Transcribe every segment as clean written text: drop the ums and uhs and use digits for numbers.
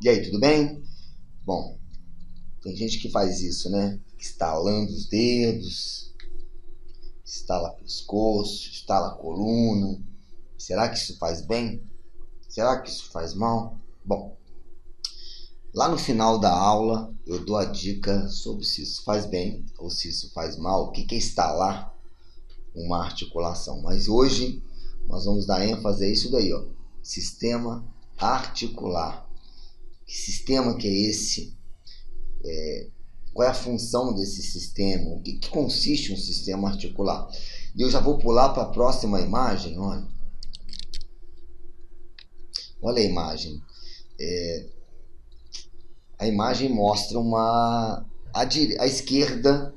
E aí, tudo bem? Bom, tem gente que faz isso, né? Estalando os dedos, estala pescoço, estala coluna. Será que isso faz bem? Será que isso faz mal? Bom, lá no final da aula eu dou a dica sobre se isso faz bem ou se isso faz mal, o que é estalar uma articulação. Mas hoje nós vamos dar ênfase a isso daí, ó, sistema articular. Que sistema que é esse? Qual é a função desse sistema? O que consiste um sistema articular? E eu já vou pular para a próxima imagem. Olha a imagem. A imagem mostra à esquerda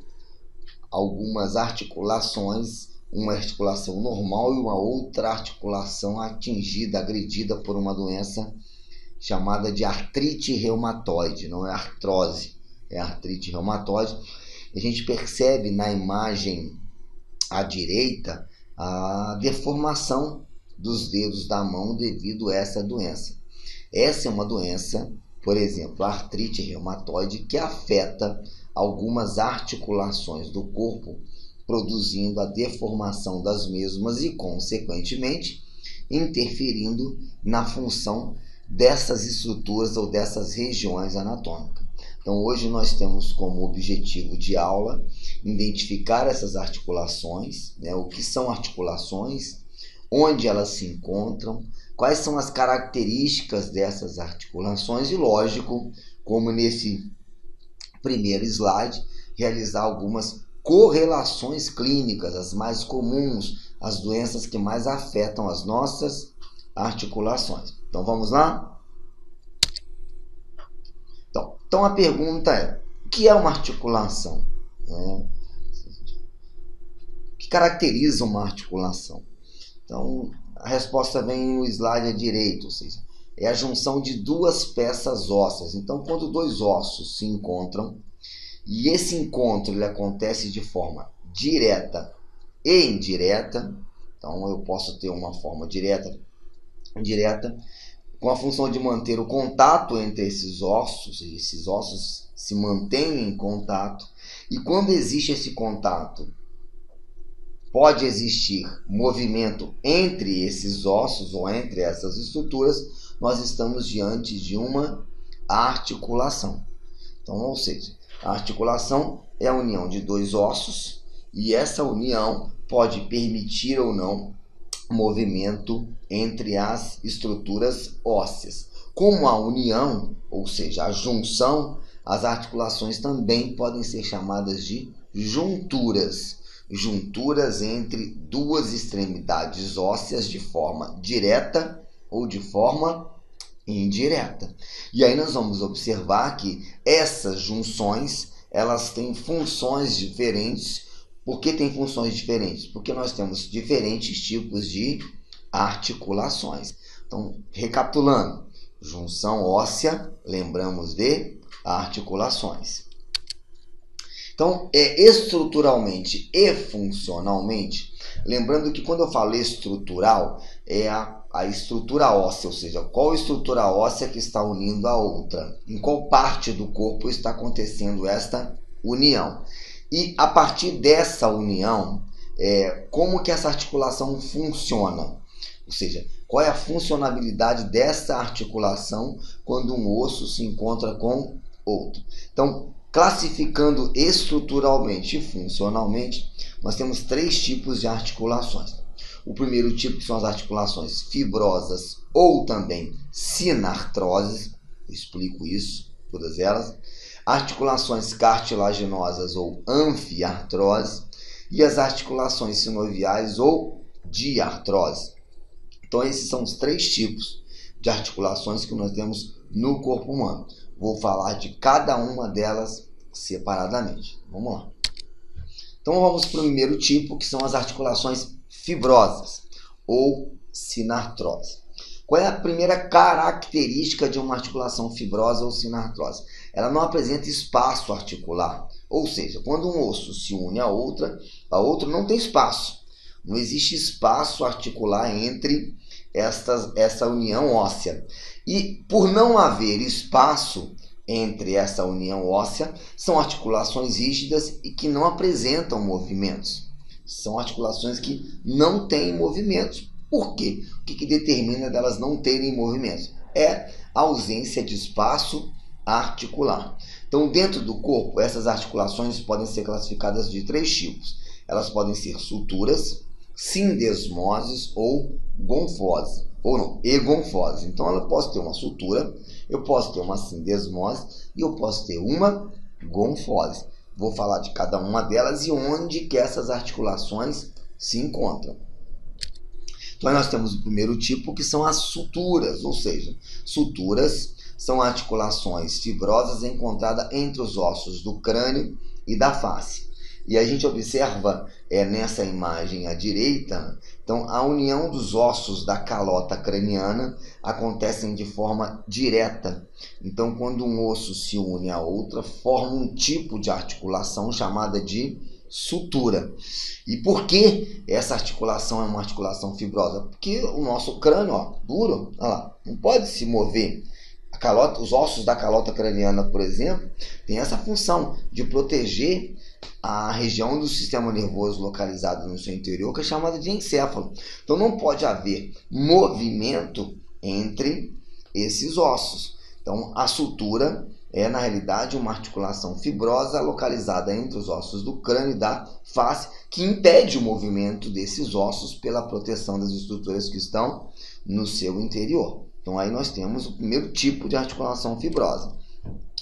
algumas articulações, uma articulação normal e uma outra articulação atingida, agredida por uma doença chamada de artrite reumatoide. Não é artrose, é artrite reumatoide. A gente percebe na imagem à direita a deformação dos dedos da mão devido a essa doença. Essa é uma doença, por exemplo, a artrite reumatoide, que afeta algumas articulações do corpo, produzindo a deformação das mesmas e, consequentemente, interferindo na função dessas estruturas ou dessas regiões anatômicas. Então, hoje nós temos como objetivo de aula identificar essas articulações, né? O que são articulações, onde elas se encontram, quais são as características dessas articulações e, lógico, como nesse primeiro slide, realizar algumas correlações clínicas, as mais comuns, as doenças que mais afetam as nossas articulações. Então, vamos lá? Então a pergunta é, o que é uma articulação? O que caracteriza uma articulação? Então, a resposta vem no slide à direita, ou seja, é a junção de duas peças ósseas. Então, quando dois ossos se encontram, e esse encontro ele acontece de forma direta e indireta, então eu posso ter uma forma direta, com a função de manter o contato entre esses ossos se mantêm em contato, e quando existe esse contato, pode existir movimento entre esses ossos ou entre essas estruturas, nós estamos diante de uma articulação. Então, ou seja, a articulação é a união de dois ossos e essa união pode permitir ou não movimento entre as estruturas ósseas. Como a união, ou seja, a junção, as articulações também podem ser chamadas de junturas. Junturas entre duas extremidades ósseas de forma direta ou de forma indireta. E aí nós vamos observar que essas junções, elas têm funções diferentes. Por que tem funções diferentes? Porque nós temos diferentes tipos de articulações. Então, recapitulando, junção óssea, lembramos de articulações. Então, estruturalmente e funcionalmente, lembrando que quando eu falo estrutural, é a estrutura óssea, ou seja, qual estrutura óssea que está unindo a outra, em qual parte do corpo está acontecendo esta união. E a partir dessa união, como que essa articulação funciona? Ou seja, qual é a funcionalidade dessa articulação quando um osso se encontra com outro? Então, classificando estruturalmente e funcionalmente, nós temos três tipos de articulações. O primeiro tipo são as articulações fibrosas ou também sinartroses, eu explico isso, todas elas. Articulações cartilaginosas ou anfiartrose e as articulações sinoviais ou diartrose. Então, esses são os três tipos de articulações que nós temos no corpo humano. Vou falar de cada uma delas separadamente. Vamos lá. Então, vamos para o primeiro tipo, que são as articulações fibrosas ou sinartrose. Qual é a primeira característica de uma articulação fibrosa ou sinartrose? Ela não apresenta espaço articular, ou seja, quando um osso se une a outro não tem espaço. Não existe espaço articular entre essa união óssea. E por não haver espaço entre essa união óssea, são articulações rígidas e que não apresentam movimentos. São articulações que não têm movimentos. Por quê? O que determina delas não terem movimentos? É a ausência de espaço articular. Então, dentro do corpo, essas articulações podem ser classificadas de 3 tipos. Elas podem ser suturas, sindesmoses ou gonfose, ou não, egonfose. Então, ela pode ter uma sutura, eu posso ter uma sindesmose e eu posso ter uma gonfose. Vou falar de cada uma delas e onde que essas articulações se encontram. Então, nós temos o primeiro tipo, que são as suturas, ou seja, suturas são articulações fibrosas encontradas entre os ossos do crânio e da face. E a gente observa nessa imagem à direita, então a união dos ossos da calota craniana acontecem de forma direta. Então, quando um osso se une a outra, forma um tipo de articulação chamada de sutura. E por que essa articulação é uma articulação fibrosa? Porque o nosso crânio, duro, olha lá, não pode se mover. Os ossos da calota craniana, por exemplo, tem essa função de proteger a região do sistema nervoso localizada no seu interior, que é chamada de encéfalo. Então não pode haver movimento entre esses ossos. Então a sutura é, na realidade, uma articulação fibrosa localizada entre os ossos do crânio e da face, que impede o movimento desses ossos pela proteção das estruturas que estão no seu interior. Então aí nós temos o primeiro tipo de articulação fibrosa.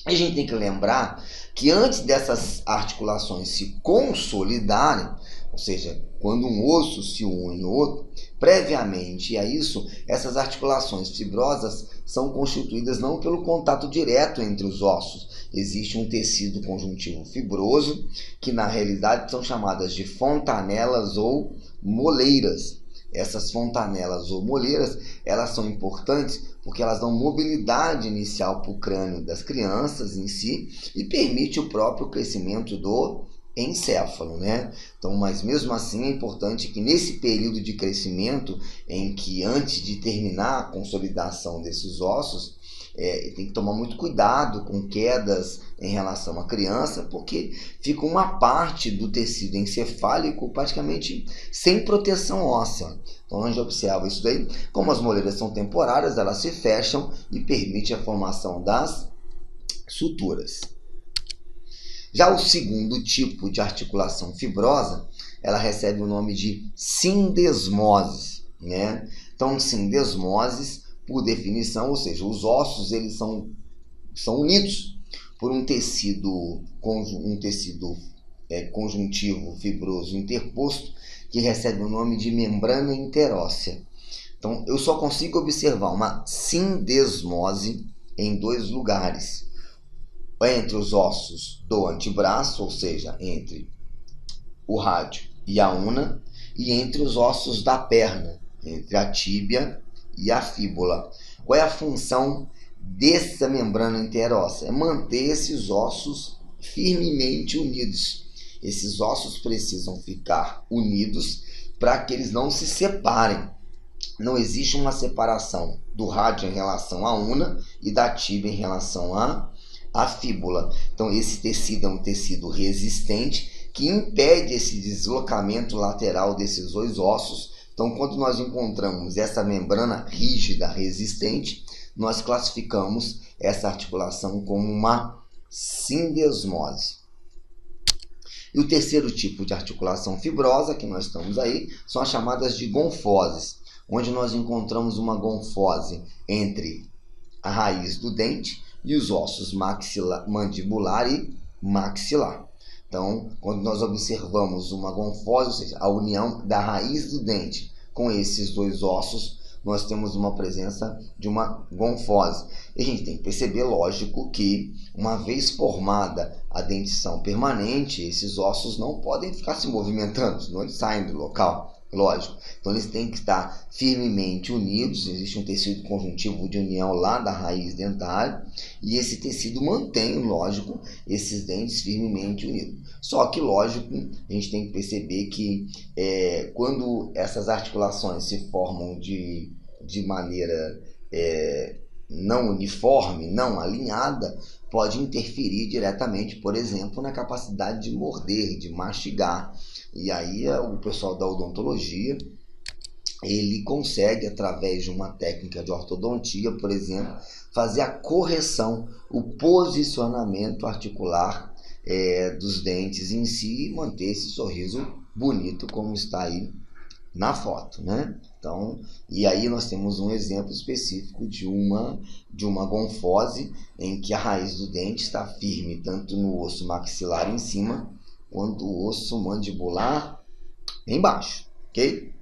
A gente tem que lembrar que antes dessas articulações se consolidarem, ou seja, quando um osso se une ao outro, previamente a isso, essas articulações fibrosas são constituídas não pelo contato direto entre os ossos. Existe um tecido conjuntivo fibroso, que na realidade são chamadas de fontanelas ou moleiras. Essas fontanelas ou moleiras, elas são importantes porque elas dão mobilidade inicial para o crânio das crianças em si e permite o próprio crescimento do encéfalo, né? Então, mas mesmo assim é importante que nesse período de crescimento, em que antes de terminar a consolidação desses ossos, tem que tomar muito cuidado com quedas em relação à criança, porque fica uma parte do tecido encefálico praticamente sem proteção óssea. Então a gente observa isso daí. Como as moleiras são temporárias, elas se fecham e permite a formação das suturas. Já o segundo tipo de articulação fibrosa, ela recebe o nome de sindesmoses, né? Então, sindesmoses, por definição, ou seja, os ossos eles são unidos por um tecido conjuntivo fibroso interposto, que recebe o nome de membrana interóssea. Então, eu só consigo observar uma sindesmose em 2 lugares. Entre os ossos do antebraço, ou seja, entre o rádio e a una, e entre os ossos da perna, entre a tíbia e a fíbula. Qual é a função dessa membrana interóssea? É manter esses ossos firmemente unidos. Esses ossos precisam ficar unidos para que eles não se separem. Não existe uma separação do rádio em relação à una e da tíbia em relação à fíbula. Então esse tecido é um tecido resistente que impede esse deslocamento lateral desses 2 ossos. Então, quando nós encontramos essa membrana rígida, resistente, nós classificamos essa articulação como uma sindesmose. E o terceiro tipo de articulação fibrosa que nós estamos aí são as chamadas de gonfoses, onde nós encontramos uma gonfose entre a raiz do dente e os ossos mandibular e maxilar. Então, quando nós observamos uma gonfose, ou seja, a união da raiz do dente com esses 2 ossos, nós temos uma presença de uma gonfose. E a gente tem que perceber, lógico, que uma vez formada a dentição permanente, esses ossos não podem ficar se movimentando, senão eles saem do local. Lógico, então eles têm que estar firmemente unidos, existe um tecido conjuntivo de união lá da raiz dentária, e esse tecido mantém, lógico, esses dentes firmemente unidos. Só que, lógico, a gente tem que perceber que quando essas articulações se formam de maneira não uniforme, não alinhada, pode interferir diretamente, por exemplo, na capacidade de morder, de mastigar. E aí o pessoal da odontologia, ele consegue, através de uma técnica de ortodontia, por exemplo, fazer a correção, o posicionamento articular dos dentes em si e manter esse sorriso bonito como está aí na foto, né? Então, e aí nós temos um exemplo específico de uma gonfose em que a raiz do dente está firme tanto no osso maxilar em cima quanto o osso mandibular embaixo, ok?